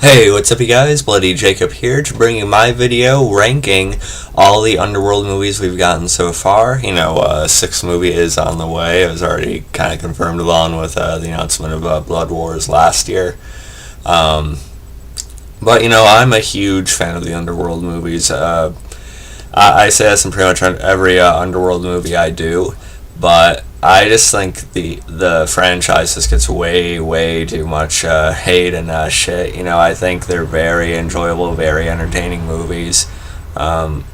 Hey, what's up you guys? Bloody Jacob here to bring you my video ranking all the Underworld movies we've gotten so far. Sixth movie is on the way. It was already kind of confirmed along with the announcement of Blood Wars last year. Um, but I'm a huge fan of the Underworld movies. I say this in pretty much every Underworld movie I do, but I just think the franchise just gets way too much hate and shit. I think they're very enjoyable, very entertaining movies. Um,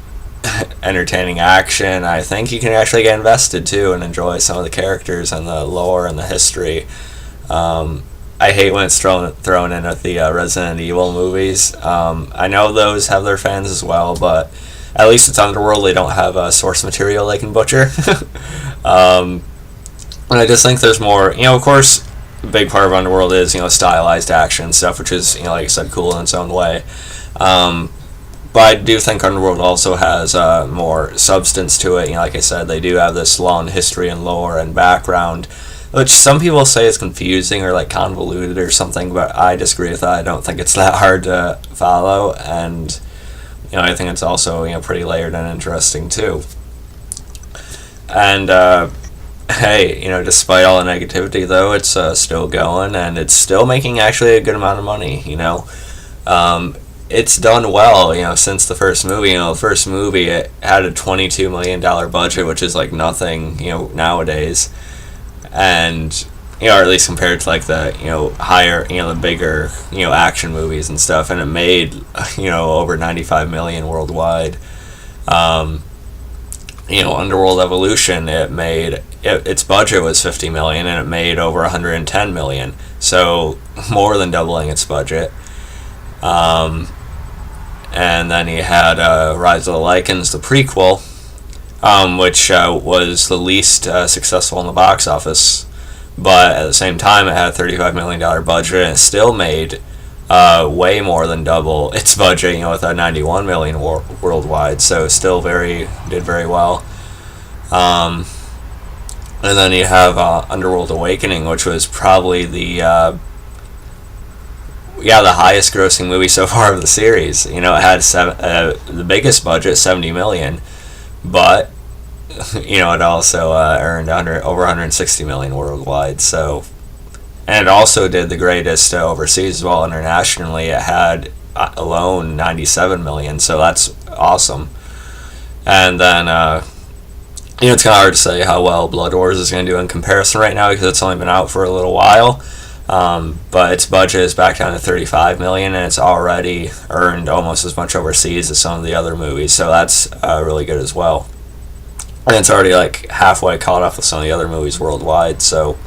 Entertaining action. I think you can actually get invested too and enjoy some of the characters and the lore and the history. I hate when it's thrown in with the Resident Evil movies. I know those have their fans as well, but at least it's Underworld. They don't have source material they can butcher. um, and I just think there's more. Of course, a big part of Underworld is stylized action stuff, which is like I said, cool in its own way. Um, but I do think Underworld also has more substance to it. Like I said, they do have this long history and lore and background, which some people say is confusing or like convoluted or something, but I disagree with that. I don't think it's that hard to follow, and I think it's also pretty layered and interesting too. And hey, despite all the negativity though, it's still going and it's still making actually a good amount of money. It's done well. Since the first movie. The first movie it had a $22 million budget, which is like nothing. Nowadays, and or at least compared to like the higher the bigger action movies and stuff, and it made over 95 million worldwide. Underworld Evolution, its budget was 50 million and it made over 110 million, so more than doubling its budget. And then you had Rise of the Lycans, the prequel, which was the least successful in the box office, but at the same time it had a $35 million budget and it still made way more than double its budget, with a 91 million worldwide, so still did very well. And then you have Underworld Awakening, which was probably the highest grossing movie so far of the series. It had the biggest budget, 70 million, but it also earned over 160 million worldwide. So, and it also did the greatest overseas as well. Internationally, it had alone 97 million. So that's awesome. And then it's kind of hard to say how well Blood Wars is going to do in comparison right now because it's only been out for a little while. But its budget is back down to 35 million, and it's already earned almost as much overseas as some of the other movies. So that's really good as well. And it's already like halfway caught up with some of the other movies worldwide. So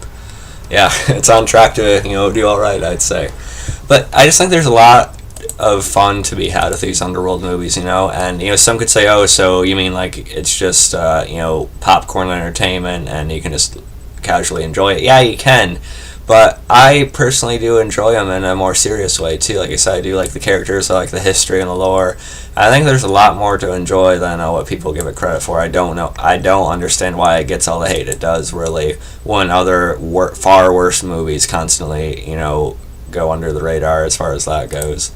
yeah, it's on track to do all right, I'd say. But I just think there's a lot of fun to be had with these Underworld movies, and some could say, oh, so you mean like it's just popcorn entertainment and you can just casually enjoy it? Yeah, you can. But I personally do enjoy them in a more serious way too. Like I said, I do like the characters, I like the history and the lore. I think there's a lot more to enjoy than what people give it credit for. I don't understand why it gets all the hate it does, really, when other far worse movies constantly, go under the radar as far as that goes.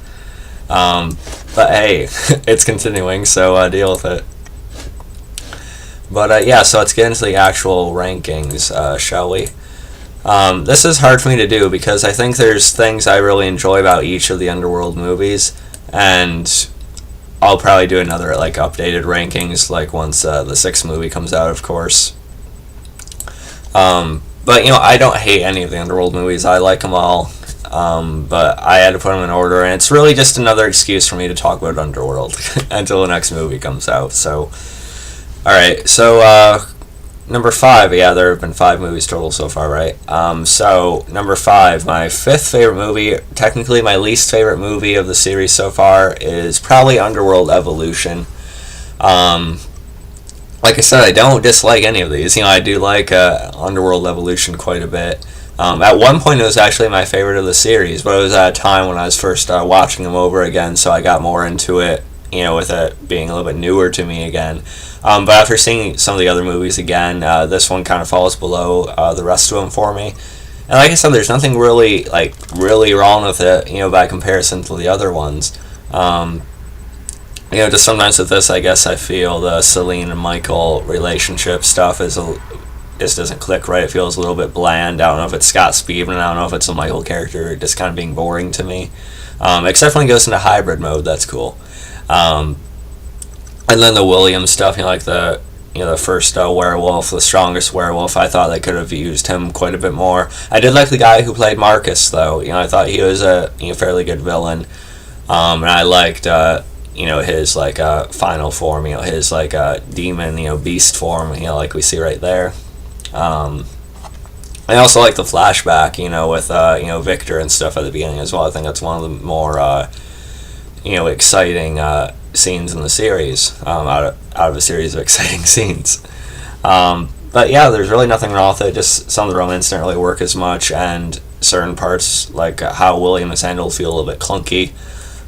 But hey, it's continuing, so deal with it. But yeah, so let's get into the actual rankings, shall we? This is hard for me to do because I think there's things I really enjoy about each of the Underworld movies, and I'll probably do another like updated rankings like once the sixth movie comes out, of course. But I don't hate any of the Underworld movies. I like them all, but I had to put them in order, and it's really just another excuse for me to talk about Underworld until the next movie comes out. So, all right, so. Number 5, yeah, there have been 5 movies total so far, right? So, number 5, my 5th favorite movie, technically my least favorite movie of the series so far, is probably Underworld Evolution. Like I said, I don't dislike any of these. I do like Underworld Evolution quite a bit. At one point, it was actually my favorite of the series, but it was at a time when I was first watching them over again, so I got more into it, with it being a little bit newer to me again. But after seeing some of the other movies again, this one kind of falls below the rest of them for me. And like I said, there's nothing really wrong with it, by comparison to the other ones. Just sometimes with this, I guess I feel the Celine and Michael relationship stuff just doesn't click right. It feels a little bit bland. I don't know if it's Scott Speedman. I don't know if it's a Michael character just kind of being boring to me. Except when he goes into hybrid mode, that's cool. And then the Williams stuff, like the first werewolf, the strongest werewolf. I thought they could have used him quite a bit more. I did like the guy who played Marcus, though. I thought he was a fairly good villain. And I liked his final form, his demon, beast form, like we see right there. I also like the flashback, with Victor and stuff at the beginning as well. I think that's one of the more exciting scenes in the series, out of a series of exciting scenes. But yeah, there's really nothing wrong with it. Just some of the romance didn't really work as much, and certain parts, like how William is handled, feel a little bit clunky.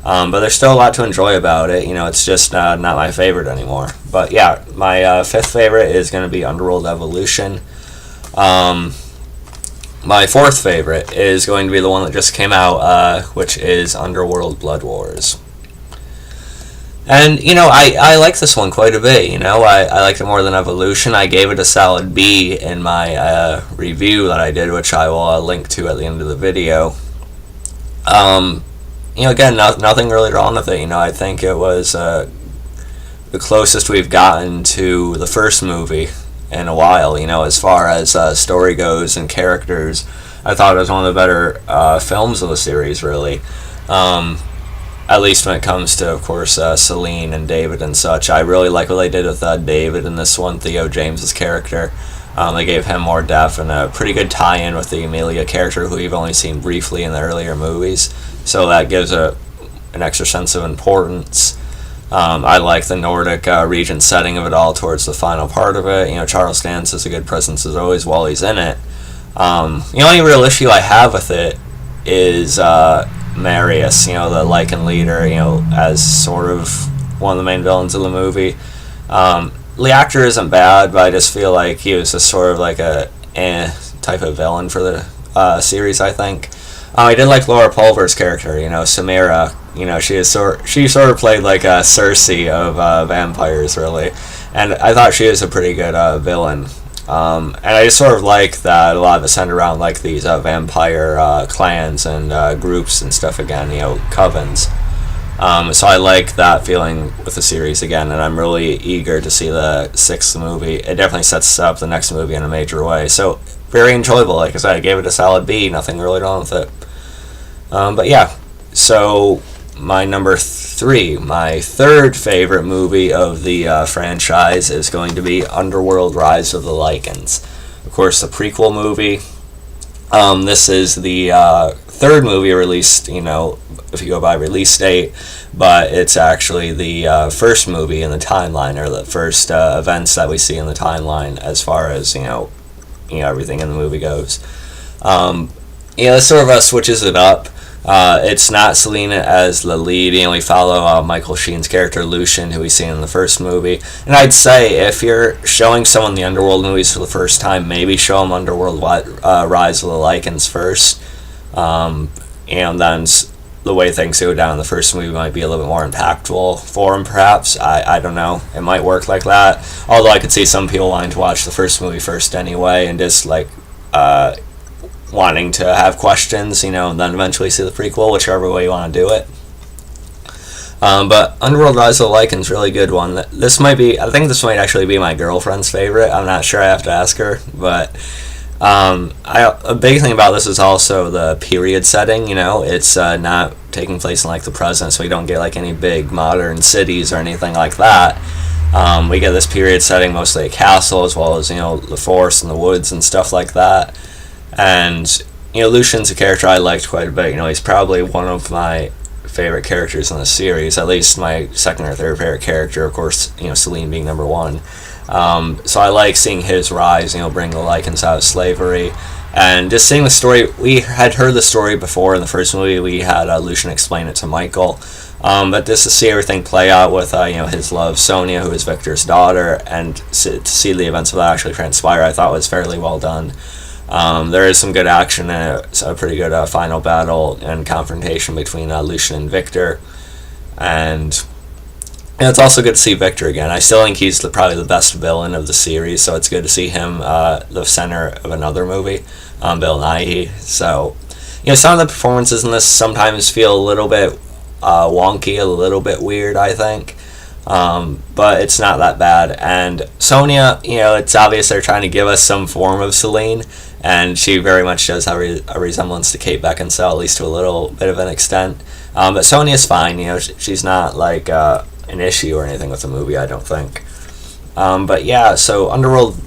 But there's still a lot to enjoy about it. It's just not my favorite anymore. But yeah, my fifth favorite is going to be Underworld Evolution. My fourth favorite is going to be the one that just came out, which is Underworld Blood Wars. And, I like this one quite a bit, I liked it more than Evolution. I gave it a solid B in my review that I did, which I will link to at the end of the video. Again, nothing really wrong with it. I think it was the closest we've gotten to the first movie in a while, as far as story goes and characters. I thought it was one of the better films of the series, really. At least when it comes to, of course, Celine and David and such. I really like what they did with David in this one, Theo James's character. They gave him more depth and a pretty good tie-in with the Amelia character, who we've only seen briefly in the earlier movies. So that gives an extra sense of importance. I like the Nordic region setting of it all towards the final part of it. Charles Dance is a good presence as always while he's in it. The only real issue I have with it is Marius, the Lycan leader, as sort of one of the main villains of the movie. The actor isn't bad, but I just feel like he was just sort of like a type of villain for the series, I think. I did like Laura Pulver's character, Samira. She sort of played like a Cersei of vampires, really. And I thought she was a pretty good villain. And I just sort of like that a lot of it centered around like these vampire clans and groups and stuff again, covens. So I like that feeling with the series again, and I'm really eager to see the sixth movie. It definitely sets up the next movie in a major way. So very enjoyable. Like I said, I gave it a solid B. Nothing really wrong with it. But yeah, so my number 3, my third favorite movie of the franchise is going to be Underworld Rise of the Lycans. Of course, the prequel movie. This is the third movie released, if you go by release date, but it's actually the first movie in the timeline, or the first events that we see in the timeline as far as, everything in the movie goes. This sort of switches it up. It's not Selena as the lead. We follow Michael Sheen's character Lucian, who we see in the first movie. And I'd say if you're showing someone the Underworld movies for the first time, maybe show them Underworld Rise of the Lycans first. And then the way things go down in the first movie might be a little bit more impactful for them, perhaps. I don't know. It might work like that. Although I could see some people wanting to watch the first movie first anyway, and just wanting to have questions, and then eventually see the prequel, whichever way you want to do it. But Underworld Rise of the Lycans is a really good one. I think this might actually be my girlfriend's favorite. I'm not sure, I have to ask her, but a big thing about this is also the period setting. It's not taking place in the present, so we don't get any big modern cities or anything like that. We get this period setting, mostly a castle, as well as the forest and the woods and stuff like that. And Lucian's a character I liked quite a bit. He's probably one of my favorite characters in the series, at least my second or third favorite character, of course, Celine being number 1. So I like seeing his rise, bring the Lycans out of slavery, and just seeing the story. We had heard the story before in the first movie. We had Lucian explain it to Michael, but just to see everything play out with his love Sonia, who is Victor's daughter, and to see the events of that actually transpire, I thought was fairly well done. There is some good action and a pretty good final battle and confrontation between Lucian and Victor. And it's also good to see Victor again. I still think he's probably the best villain of the series, so it's good to see him the center of another movie, Bill Nighy. So, some of the performances in this sometimes feel a little bit wonky, a little bit weird, I think. But it's not that bad. And Sonya, it's obvious they're trying to give us some form of Selene, and she very much does have a resemblance to Kate Beckinsale, at least to a little bit of an extent. But Sonya's fine, she's not like an issue or anything with the movie, I don't think. But yeah, so Underworld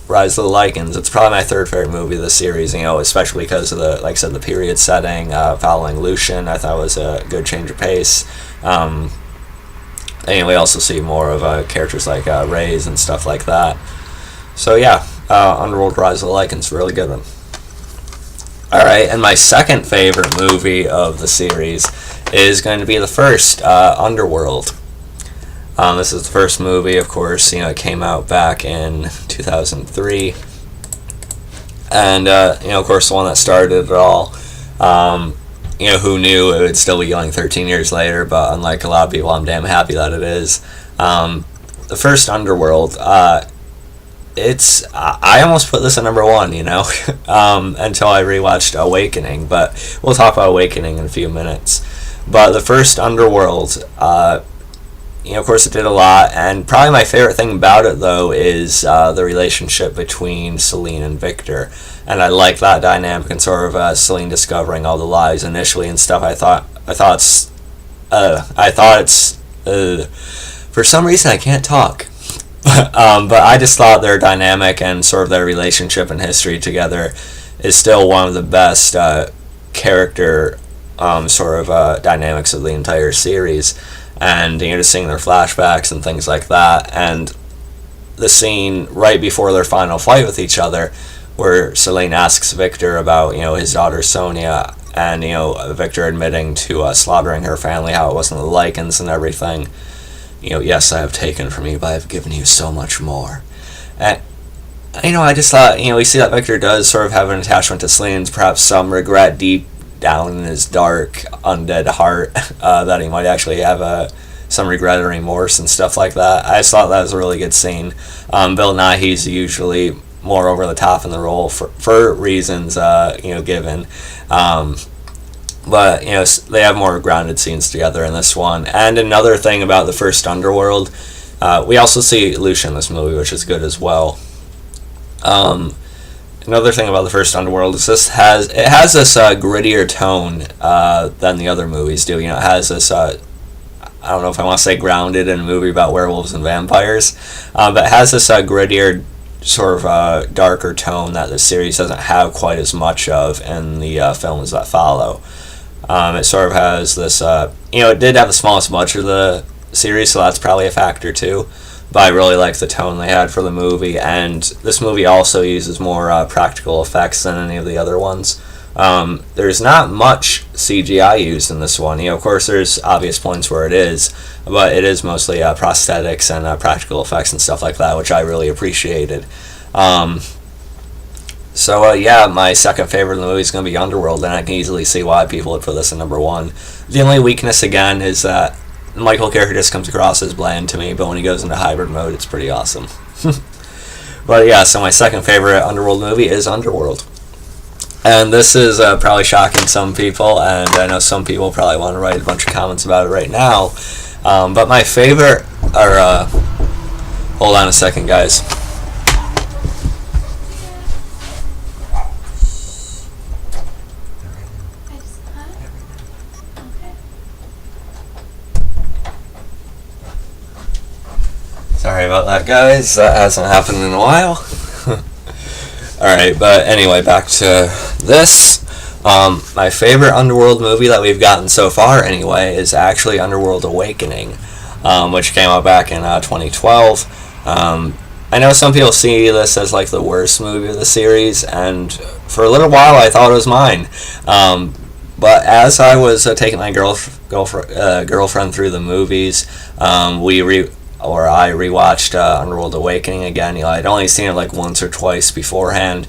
Rise of the Lycans, it's probably my third favorite movie of the series, especially because of the, like I said, the period setting, following Lucian. I thought it was a good change of pace. And we also see more of characters like Reyes and stuff like that. So yeah, Underworld Rise of the Lycans, really good one. Alright, and my second favorite movie of the series is going to be the first, Underworld. This is the first movie, of course, it came out back in 2003. And, of course, the one that started it all. Who knew it would still be going 13 years later, but unlike a lot of people, I'm damn happy that it is. The first Underworld, I almost put this at number one, until I rewatched Awakening, but we'll talk about Awakening in a few minutes. But the first Underworld, of course it did a lot, and probably my favorite thing about it, though, is the relationship between Selene and Victor. And I like that dynamic and sort of Selene discovering all the lies initially and stuff. I thought it's for some reason I can't talk. But I just thought their dynamic and sort of their relationship and history together is still one of the best character dynamics of the entire series. And just seeing their flashbacks and things like that, and the scene right before their final fight with each other, where Selene asks Victor about his daughter Sonya, and Victor admitting to slaughtering her family, how it wasn't the Lycans and everything. Yes, I have taken from you, but I have given you so much more. And I just thought we see that Victor does sort of have an attachment to Selene, and perhaps some regret deep down in his dark, undead heart that he might actually have some regret or remorse and stuff like that. I just thought that was a really good scene. Bill Nighy's usually more over the top in the role for reasons given. But they have more grounded scenes together in this one. And another thing about the first Underworld, we also see Lucian in this movie, which is good as well. Another thing about the first Underworld is it has this grittier tone than the other movies do. It has this, I don't know if I want to say grounded in a movie about werewolves and vampires, but it has this grittier, sort of darker tone that the series doesn't have quite as much of in the films that follow. It sort of has this, it did have the smallest budget of the series, so that's probably a factor too. But I really like the tone they had for the movie, and this movie also uses more practical effects than any of the other ones. There's not much CGI used in this one. Of course, there's obvious points where it is, but it is mostly prosthetics and practical effects and stuff like that, which I really appreciated. Yeah, my second favorite in the movie is going to be Underworld, and I can easily see why people would put this at number one. The only weakness, again, is that Michael character just comes across as bland to me, but when he goes into hybrid mode, it's pretty awesome. But yeah, so my second favorite Underworld movie is Underworld. And this is probably shocking some people, and I know some people probably want to write a bunch of comments about it right now. But my favorite, hold on a second, guys. Sorry about that, guys. That hasn't happened in a while. Alright, but anyway, back to this. My favorite Underworld movie that we've gotten so far, anyway, is actually Underworld Awakening, which came out back in 2012. I know some people see this as like the worst movie of the series, and for a little while I thought it was mine. But as I was taking my girlfriend through the movies, I rewatched Underworld Awakening again. I'd only seen it like once or twice beforehand,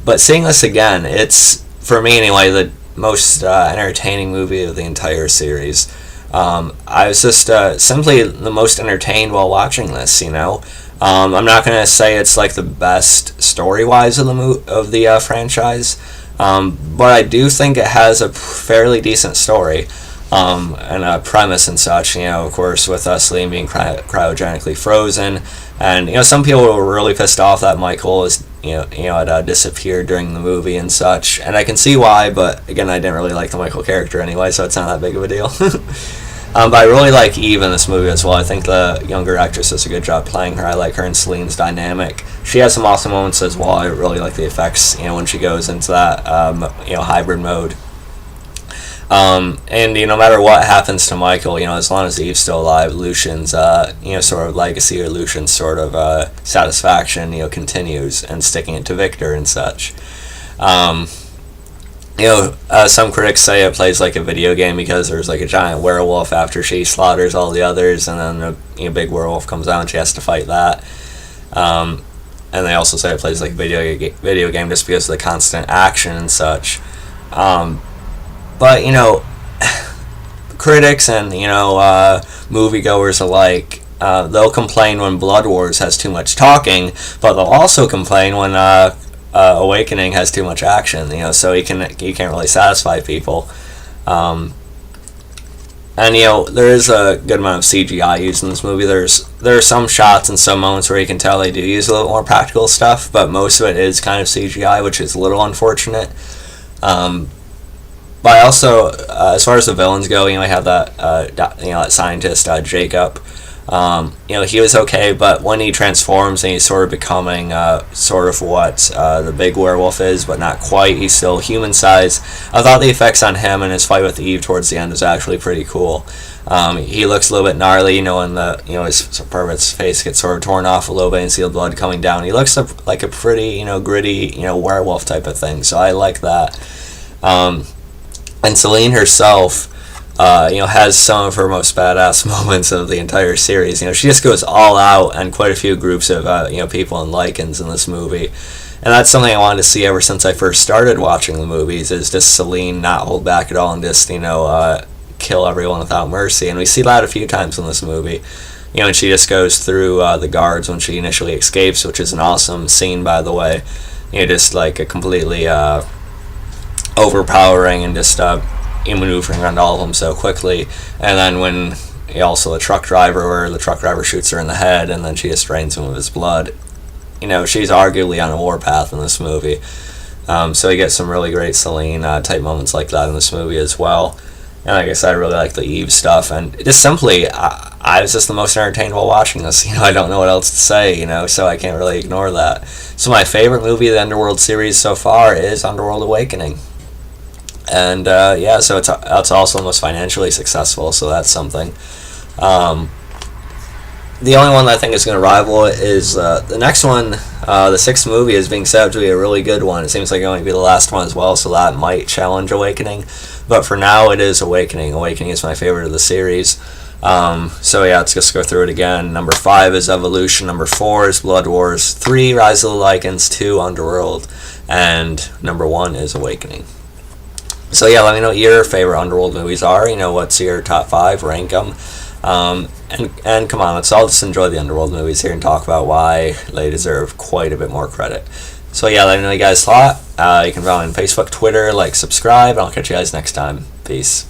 But seeing this again, it's, for me anyway, the most entertaining movie of the entire series. I was just simply the most entertained while watching this. I'm not gonna say it's like the best story-wise of the franchise, but I do think it has a fairly decent story, and a premise and such. Of course, with Celine being cryogenically frozen, and some people were really pissed off that Michael was had disappeared during the movie and such, and I can see why. But again, I didn't really like the Michael character anyway, so it's not that big of a deal. But I really like Eve in this movie as well. I think the younger actress does a good job playing her. I like her and Celine's dynamic. She has some awesome moments as well. I really like the effects, when she goes into that, hybrid mode. And no matter what happens to Michael, as long as Eve's still alive, Lucian's, sort of legacy, or Lucian's sort of satisfaction, continues, and sticking it to Victor and such. Some critics say it plays like a video game because there's like a giant werewolf after she slaughters all the others, and then a big werewolf comes out and she has to fight that. And they also say it plays like a video game just because of the constant action and such. But critics and moviegoers alike, they'll complain when Blood Wars has too much talking, but they'll also complain when Awakening has too much action, so he can't really satisfy people. And there is a good amount of CGI used in this movie. There are some shots and some moments where you can tell they do use a little more practical stuff, but most of it is kind of CGI, which is a little unfortunate. But I also, as far as the villains go, I have that scientist Jacob. He was okay, but when he transforms and he's sort of becoming sort of what the big werewolf is, but not quite, he's still human size. I thought the effects on him and his fight with Eve towards the end was actually pretty cool. He looks a little bit gnarly, when his pervert's face gets sort of torn off a little bit and you see the blood coming down. He looks like a pretty gritty werewolf type of thing, so I like that. And Celine herself, has some of her most badass moments of the entire series. She just goes all out, and quite a few groups of people in Lycans in this movie, and that's something I wanted to see ever since I first started watching the movies. Is just Celine not hold back at all and just kill everyone without mercy, and we see that a few times in this movie. And she just goes through the guards when she initially escapes, which is an awesome scene, by the way. Just like a completely overpowering and just maneuvering around all of them so quickly. And then when also the truck driver shoots her in the head, and then she just drains him of his blood. She's arguably on a warpath in this movie. So you get some really great Celine type moments like that in this movie as well. And like I said, I really like the Eve stuff, and just simply, I was just the most entertained while watching this. I don't know what else to say, so I can't really ignore that. So my favorite movie of the Underworld series so far is Underworld Awakening. And so it's also the most financially successful, so that's something. The only one that I think is going to rival it is the next one. The sixth movie is being set up to be a really good one. It seems like it's going to be the last one as well, so that might challenge Awakening. But for now, it is Awakening. Awakening is my favorite of the series. So let's just go through it again. Number 5 is Evolution. Number 4 is Blood Wars. 3, Rise of the Lycans. 2, Underworld. And number 1 is Awakening. So let me know what your favorite Underworld movies are. What's your top 5? Rank them. And come on, let's all just enjoy the Underworld movies here and talk about why they deserve quite a bit more credit. So let me know what you guys thought. You can follow me on Facebook, Twitter, subscribe, and I'll catch you guys next time. Peace.